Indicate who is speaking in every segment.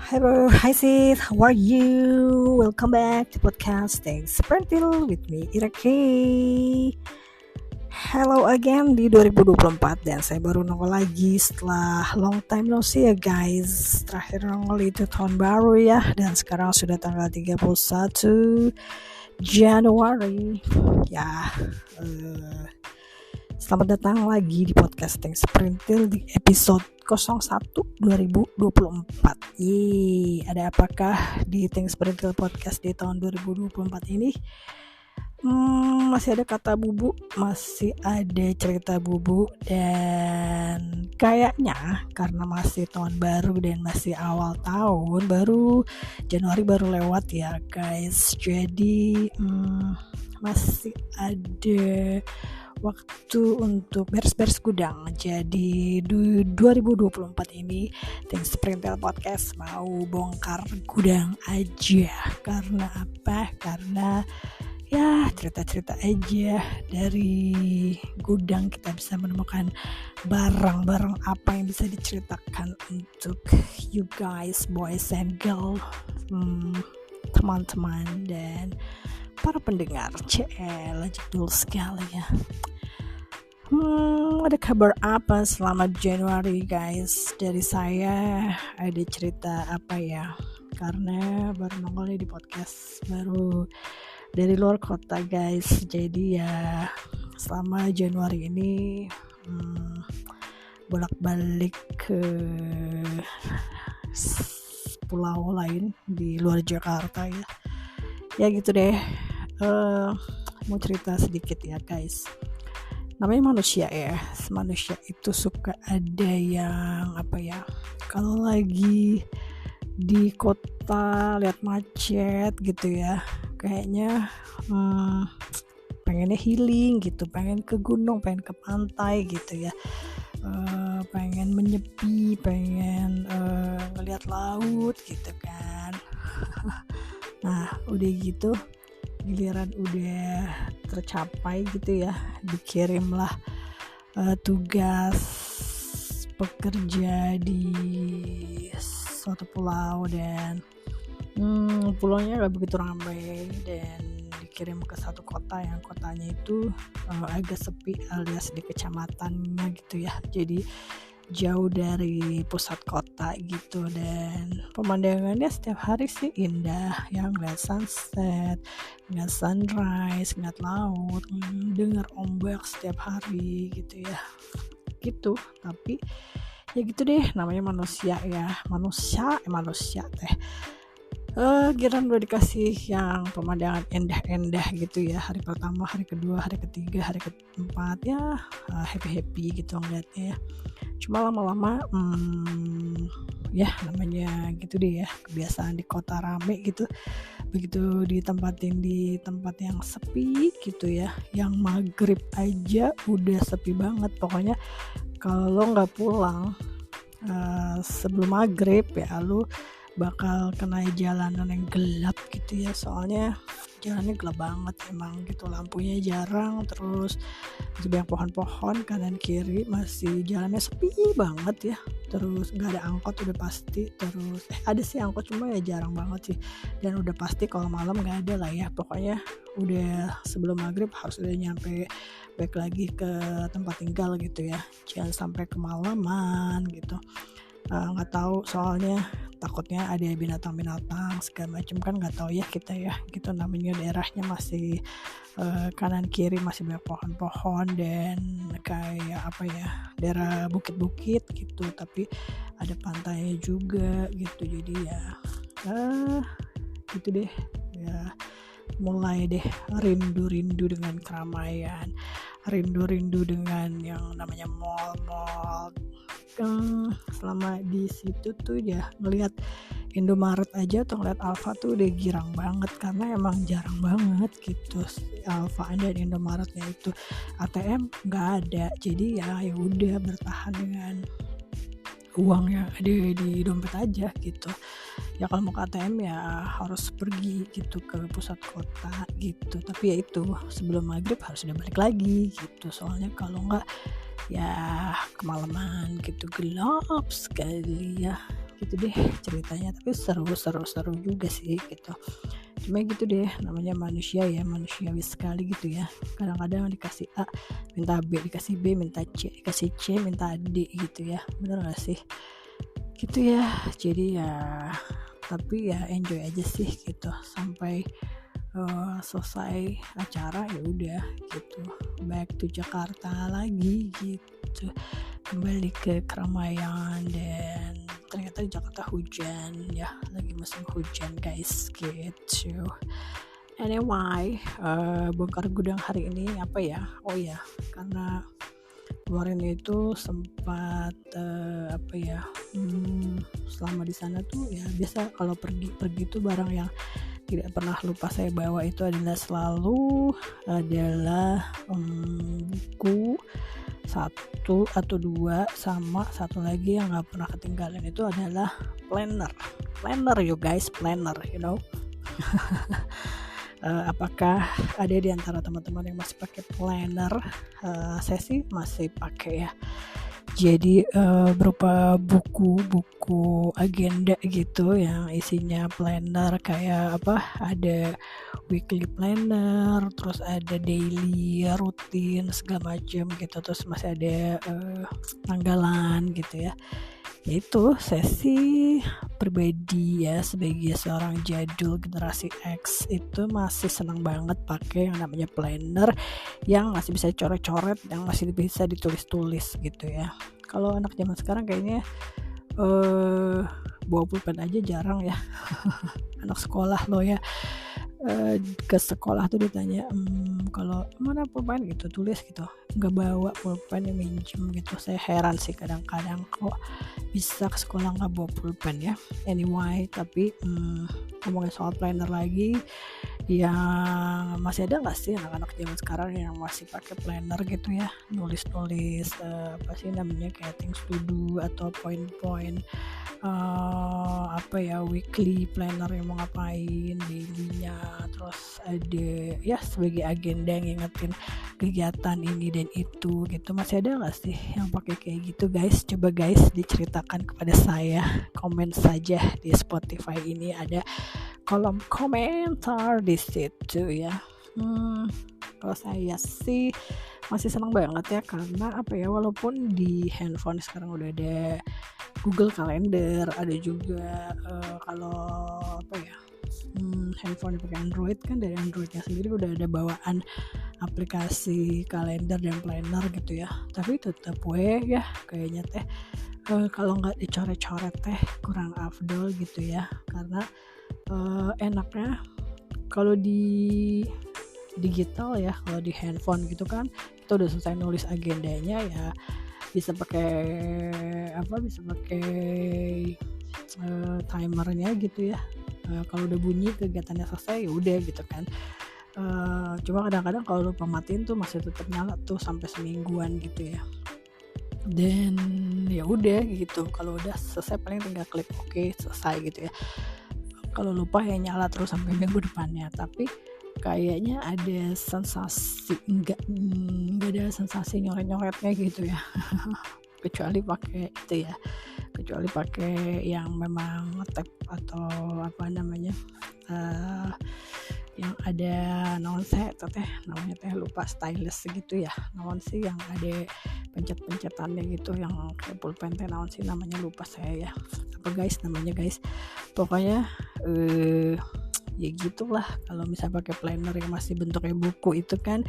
Speaker 1: Hello, hi sis, how are you? Welcome back to podcasting Sprintil with me, Irake. Hello again di 2024 dan saya baru nongol lagi setelah long time no see ya guys. Terakhir nongol itu tahun baru ya dan sekarang sudah tanggal 31 Januari. Ya, selamat datang lagi di podcasting Sprintil di episode 01 2024. Ada apakah di Things Sprintil Podcast di tahun 2024 ini? Masih ada kata bubu, masih ada cerita bubu, dan kayaknya karena masih tahun baru dan masih awal tahun baru, Januari baru lewat ya guys, jadi masih ada waktu untuk beres-beres gudang. Jadi 2024 ini Things Sprintil Podcast mau bongkar gudang aja. Karena apa? Karena ya cerita-cerita aja dari gudang kita bisa menemukan barang-barang apa yang bisa diceritakan untuk you guys, boys and girl, teman-teman dan para pendengar. CL jadul sekali ya. Ada kabar apa selamat Januari guys? Dari saya ada cerita apa ya, karena baru nongol di podcast, baru dari luar kota guys. Jadi ya selama Januari ini bolak-balik ke pulau lain di luar Jakarta ya gitu deh. Mau cerita sedikit ya guys. Namanya manusia ya, manusia itu suka ada yang apa ya, kalau lagi di kota lihat macet gitu ya, kayaknya pengennya healing gitu, pengen ke gunung, pengen ke pantai gitu ya, pengen menyepi, pengen ngeliat laut gitu kan. Nah udah gitu giliran udah tercapai gitu ya, dikirimlah tugas pekerja di suatu pulau dan pulaunya gak begitu ramai dan dikirim ke satu kota yang kotanya itu agak sepi alias di kecamatannya gitu ya, jadi jauh dari pusat kota gitu, dan pemandangannya setiap hari sih indah ya, ngeliat sunset, ngeliat sunrise, ngeliat laut, denger ombak setiap hari gitu ya gitu. Tapi ya gitu deh, namanya manusia ya, manusia teh giliran udah dikasih yang pemandangan indah-indah gitu ya, hari pertama, hari kedua, hari ketiga, hari keempat ya happy gitu ngeliatnya ya. Cuma lama-lama ya namanya gitu deh ya, kebiasaan di kota rame gitu, begitu ditempatin di tempat yang sepi gitu ya, yang maghrib aja udah sepi banget. Pokoknya kalau lo nggak pulang sebelum maghrib ya lu bakal kena jalanan yang gelap gitu ya, soalnya jalannya gelap banget emang gitu, lampunya jarang, terus masih banyak pohon-pohon kanan kiri, masih jalannya sepi banget ya, terus nggak ada angkot udah pasti, terus ada sih angkot cuma ya jarang banget sih, dan udah pasti kalau malam nggak ada lah ya. Pokoknya udah sebelum maghrib harus udah nyampe balik lagi ke tempat tinggal gitu ya, jangan sampai kemalaman gitu. Nggak tahu soalnya takutnya ada binatang-binatang segala macam kan, nggak tahu ya kita ya gitu, namanya daerahnya masih kanan kiri masih banyak pohon-pohon dan kayak apa ya, daerah bukit-bukit gitu, tapi ada pantainya juga gitu. Jadi ya gitu deh ya, mulai deh rindu-rindu dengan keramaian, rindu-rindu dengan yang namanya mall-mall. Selama di situ tuh ya ngelihat Indomaret aja atau ngeliat Alfa tuh udah girang banget, karena emang jarang banget gitu Alfa dan Indomaretnya itu ATM nggak ada. Jadi ya udah bertahan dengan uang yang ada di dompet aja gitu ya. Kalau mau ke ATM ya harus pergi gitu ke pusat kota gitu, tapi ya itu sebelum maghrib harus udah balik lagi gitu, soalnya kalau enggak ya kemalaman gitu, gelap sekali ya. gitu deh ceritanya. Tapi seru juga sih gitu. Cuma gitu deh, namanya manusia ya, manusiawi sekali gitu ya. Kadang-kadang dikasih A minta B, dikasih B minta C, dikasih C minta D gitu ya. Bener gak sih? Gitu ya. Jadi ya, tapi ya enjoy aja sih gitu sampai selesai acara. Ya udah gitu, back to Jakarta lagi gitu, kembali ke keramaian. Dan ternyata di Jakarta hujan ya, lagi musim hujan guys gitu. Anyway, bongkar gudang hari ini apa ya, oh ya, karena kemarin itu sempat selama di sana tuh ya, biasa kalau pergi tuh barang yang tidak pernah lupa saya bawa itu selalu adalah buku 1 atau 2, sama satu lagi yang gak pernah ketinggalan itu adalah planner you guys, planner, you know. Apakah ada di antara teman-teman yang masih pakai planner? Saya sih masih pakai ya. Jadi berupa buku agenda gitu yang isinya planner, kayak ada weekly planner, terus ada daily rutin segala macam gitu, terus masih ada tanggalan gitu ya. Yaitu sesi pribadi ya, sebagai seorang jadul generasi X itu masih senang banget pakai yang namanya planner yang masih bisa coret-coret, yang masih bisa ditulis-tulis gitu ya. Kalau anak zaman sekarang kayaknya bawa pulpen aja jarang ya. Anak sekolah loh ya, ke sekolah tuh ditanya kalau mana pulpen gitu, tulis gitu, nggak bawa pulpen, yang minjem gitu. Saya heran sih kadang-kadang kok bisa ke sekolah nggak bawa pulpen ya. Anyway, tapi ngomongin soal planner lagi, yang masih ada nggak sih anak-anak zaman sekarang yang masih pakai planner gitu ya, nulis-nulis kayak things to do atau poin-poin weekly planner yang mau ngapain, dailynya, terus ada ya sebagai agenda yang ngingetin kegiatan ini dan itu gitu. Masih ada nggak sih yang pakai kayak gitu guys? Coba guys diceritakan kepada saya, komen saja di Spotify ini, ada kolom komentar di situ ya. Kalau saya sih masih senang banget ya, karena walaupun di handphone sekarang udah ada Google Calendar, ada juga kalau handphone pakai Android kan, dari Androidnya sendiri udah ada bawaan aplikasi kalender dan planner gitu ya. Tapi tetap ya kayaknya kalau nggak dicoret-coret kurang afdol gitu ya, karena enaknya kalau di digital ya, kalau di handphone gitu kan kita udah selesai nulis agendanya ya, bisa pakai timernya gitu ya. Kalau udah bunyi kegiatannya selesai ya udah gitu kan. Cuma kadang-kadang kalau lupa matiin tuh masih tetap nyala tuh sampai semingguan gitu ya. Dan ya udah gitu, kalau udah selesai paling tinggal klik oke, selesai gitu ya. Kalau lupa ya nyala terus sampai minggu depannya. Tapi kayaknya ada sensasi enggak ada sensasi nyoret-nyoretnya gitu ya. kecuali pakai yang memang tap atau yang ada namanya lupa, stylus gitu ya, naon sih yang ada pencet-pencetannya gitu, yang kayak pulpen naon sih namanya, lupa saya ya apa namanya guys. Pokoknya ya gitulah. Kalau misalnya pakai planner yang masih bentuknya buku itu kan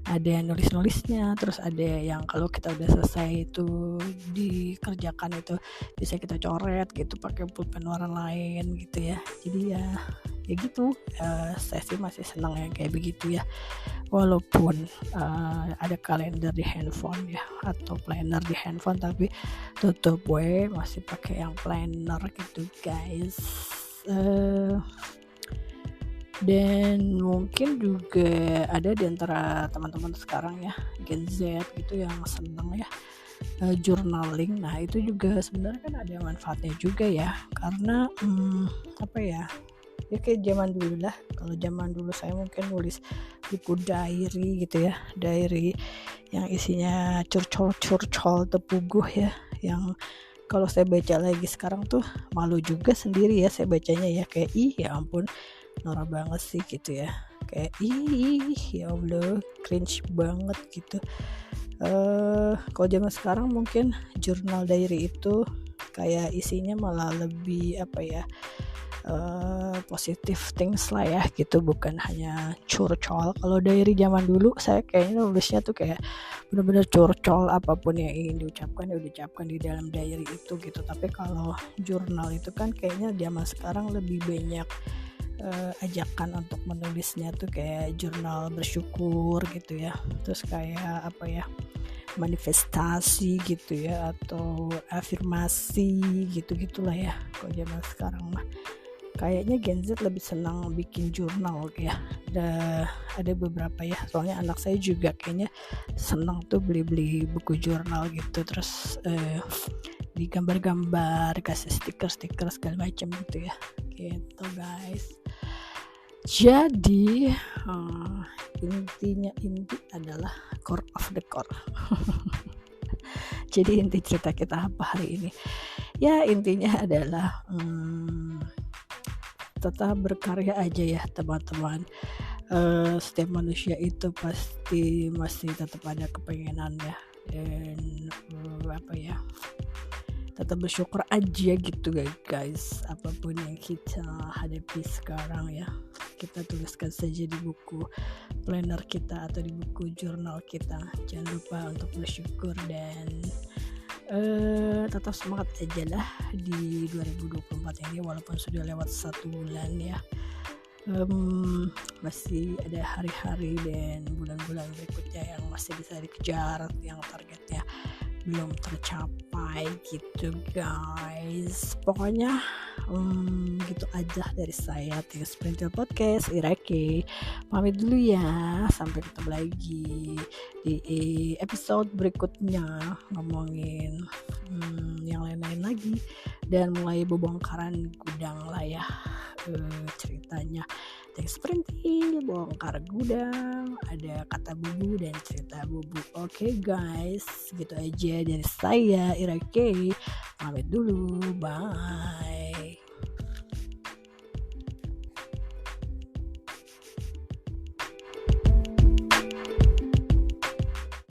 Speaker 1: ada nulis-nulisnya, terus ada yang kalau kita udah selesai itu dikerjakan itu bisa kita coret gitu pakai pulpen warna lain gitu ya. Jadi ya gitu, saya sih masih senang yang kayak begitu ya, walaupun ada kalender di handphone ya atau planner di handphone, tapi tetap masih pakai yang planner gitu guys. Dan mungkin juga ada di antara teman-teman sekarang ya, Gen Z gitu, yang senang ya journaling. Nah itu juga sebenarnya kan ada manfaatnya juga ya, karena ya kayak zaman dulu lah. Kalau zaman dulu saya mungkin nulis buku diary gitu ya, diary yang isinya curcol tepuguh ya, yang kalau saya baca lagi sekarang tuh malu juga sendiri ya saya bacanya ya, kayak ya ampun norak banget sih gitu ya, kayak ya Allah cringe banget gitu. Kalau zaman sekarang mungkin jurnal diary itu kayak isinya malah lebih apa ya, positive things lah ya gitu, bukan hanya curcol. Kalau diary zaman dulu saya kayaknya nulisnya tuh kayak benar-benar curcol, apapun yang ingin diucapkan ya diucapkan di dalam diary itu gitu. Tapi kalau jurnal itu kan kayaknya zaman sekarang lebih banyak ajakan untuk menulisnya tuh kayak jurnal bersyukur gitu ya, terus kayak apa ya, manifestasi gitu ya, atau afirmasi gitu-gitulah ya. Kalau zaman sekarang mah kayaknya Gen Z lebih senang bikin jurnal ya. Ada beberapa ya, soalnya anak saya juga kayaknya senang tuh beli-beli buku jurnal gitu, terus digambar-gambar, kasih stiker-stiker segala macam gitu ya, gitu guys. Jadi inti adalah core of the core. Jadi inti cerita kita apa hari ini? Ya intinya adalah tetap berkarya aja ya teman-teman. Setiap manusia itu pasti masih tetap ada kepengenan ya, dan apa ya, tetap bersyukur aja gitu guys, apapun yang kita hadapi sekarang ya, kita tuliskan saja di buku planner kita atau di buku jurnal kita. Jangan lupa untuk bersyukur dan tetap semangat aja lah di 2024 ini, walaupun sudah lewat 1 bulan ya. Masih ada hari-hari dan bulan-bulan berikutnya yang masih bisa dikejar, yang targetnya belum tercapai gitu guys. Pokoknya gitu aja dari saya, Tiga Sprinter Podcast Irake. Pamit dulu ya, sampai ketemu lagi di episode berikutnya, ngomongin yang lain-lain lagi, dan mulai bongkaran gudang lah ya, ceritanya Tiga Sprinting bongkar gudang, ada kata bubu dan cerita bubu. Oke guys, gitu aja dari saya Irake. Pamit dulu, bye.